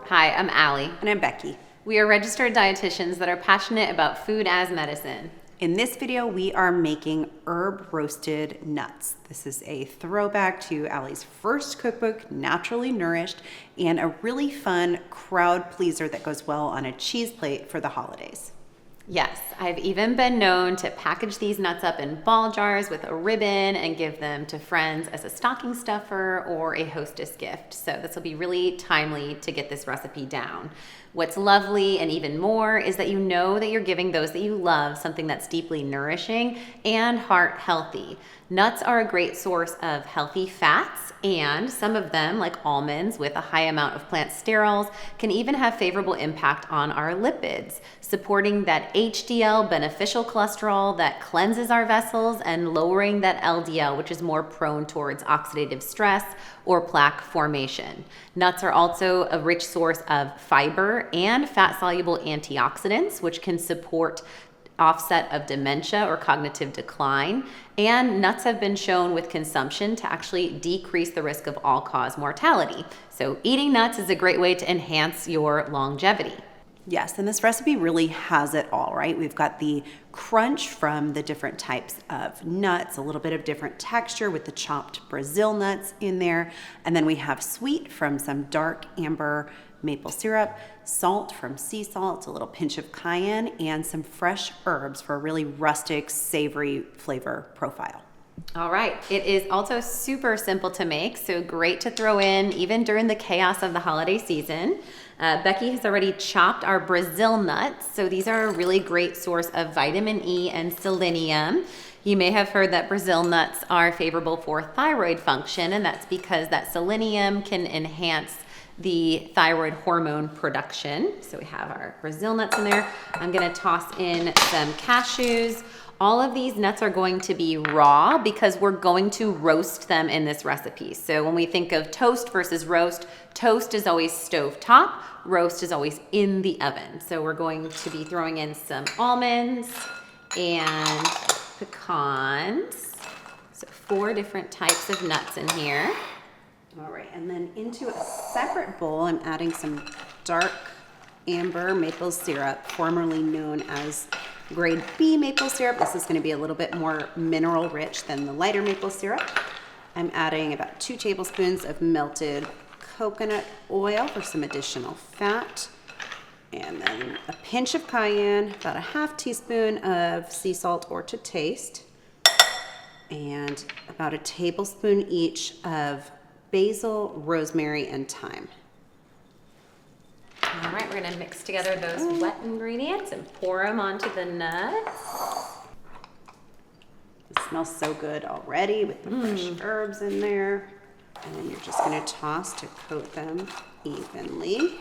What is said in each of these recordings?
Hi, I'm Allie. And I'm Becky. We are registered dietitians that are passionate about food as medicine. In this video, we are making herb roasted nuts. This is a throwback to Allie's first cookbook, Naturally Nourished, and a really fun crowd pleaser that goes well on a cheese plate for the holidays. Yes, I've even been known to package these nuts up in ball jars with a ribbon and give them to friends as a stocking stuffer or a hostess gift. So this will be really timely to get this recipe down. What's lovely and even more is that you know that you're giving those that you love something that's deeply nourishing and heart healthy. Nuts are a great source of healthy fats, and some of them, like almonds with a high amount of plant sterols, can even have favorable impact on our lipids, supporting that HDL beneficial cholesterol that cleanses our vessels and lowering that LDL, which is more prone towards oxidative stress or plaque formation. Nuts are also a rich source of fiber and fat-soluble antioxidants, which can support offset of dementia or cognitive decline, and nuts have been shown with consumption to actually decrease the risk of all-cause mortality. So eating nuts is a great way to enhance your longevity. Yes, and this recipe really has it all, right? We've got the crunch from the different types of nuts, a little bit of different texture with the chopped Brazil nuts in there, and then we have sweet from some dark amber maple syrup, salt from sea salt, a little pinch of cayenne, and some fresh herbs for a really rustic, savory flavor profile. All right, it is also super simple to make, so great to throw in even during the chaos of the holiday season. Becky has already chopped our Brazil nuts, so these are a really great source of vitamin E and selenium. You may have heard that Brazil nuts are favorable for thyroid function, and that's because that selenium can enhance the thyroid hormone production. So we have our Brazil nuts in there. I'm gonna toss in some cashews. All of these nuts are going to be raw because we're going to roast them in this recipe. So when we think of toast versus roast, toast is always stove top, roast is always in the oven. So we're going to be throwing in some almonds and pecans. So 4 different types of nuts in here. All right, and then into a separate bowl, I'm adding some dark amber maple syrup, formerly known as grade B maple syrup. This is going to be a little bit more mineral rich than the lighter maple syrup. I'm adding about 2 tablespoons of melted coconut oil for some additional fat, and then a pinch of cayenne, about a half teaspoon of sea salt or to taste, and about a tablespoon each of basil, rosemary, and thyme. All right, we're gonna mix together those wet ingredients and pour them onto the nuts. It smells so good already with the fresh herbs in there. And then you're just gonna toss to coat them evenly.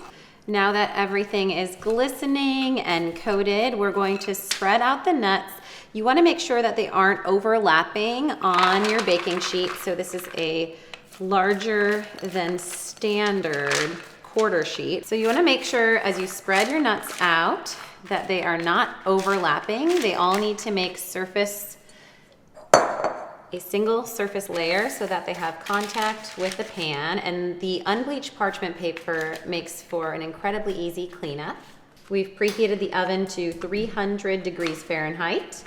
Now that everything is glistening and coated, we're going to spread out the nuts. You wanna make sure that they aren't overlapping on your baking sheet. So this is a larger than standard quarter sheet. So you want to make sure as you spread your nuts out that they are not overlapping. They all need to make a single surface layer so that they have contact with the pan, and the unbleached parchment paper makes for an incredibly easy cleanup. We've preheated the oven to 300 degrees Fahrenheit,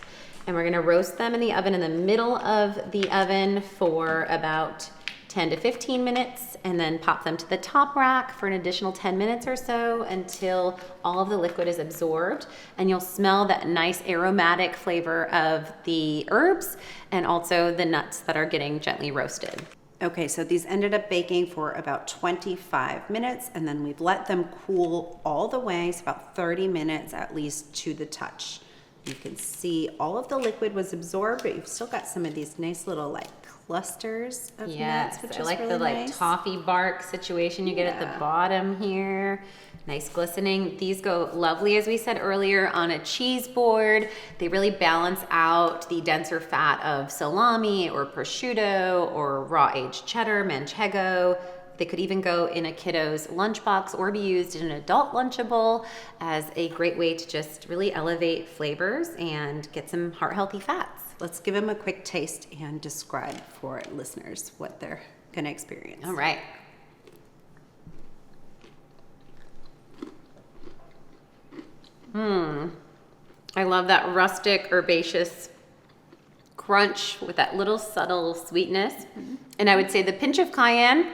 and we're going to roast them in the oven in the middle of the oven for about 10 to 15 minutes, and then pop them to the top rack for an additional 10 minutes or so until all of the liquid is absorbed, and you'll smell that nice aromatic flavor of the herbs and also the nuts that are getting gently roasted. Okay, so these ended up baking for about 25 minutes, and then we've let them cool all the way, so about 30 minutes at least to the touch. You can see all of the liquid was absorbed, but you've still got some of these nice little clusters of nuts, which I is like really the nice. Toffee bark situation you get at the bottom here. Nice glistening. These go lovely, as we said earlier, on a cheese board. They really balance out the denser fat of salami or prosciutto or raw aged cheddar, manchego. They could even go in a kiddo's lunchbox or be used in an adult Lunchable as a great way to just really elevate flavors and get some heart healthy fats. Let's give them a quick taste and describe for listeners what they're gonna experience. All right. I love that rustic herbaceous crunch with that little subtle sweetness. And I would say the pinch of cayenne,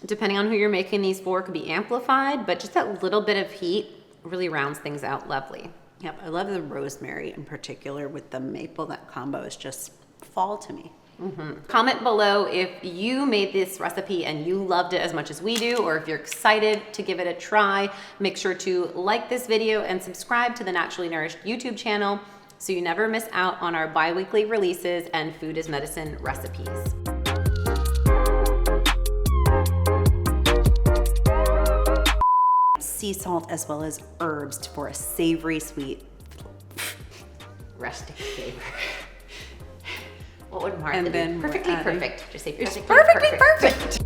depending on who you're making these for, could be amplified, but just that little bit of heat really rounds things out lovely. Yep, I love the rosemary in particular with the maple. That combo is just fall to me. Comment below if you made this recipe and you loved it as much as we do, or if you're excited to give it a try. Make sure to like this video and subscribe to the Naturally Nourished YouTube channel so you never miss out on our bi-weekly releases and food is medicine recipes. Sea salt as well as herbs for a savory sweet. Rustic flavor. What would Martha And then do? Perfectly we're adding- perfect. Just say It's perfectly perfect.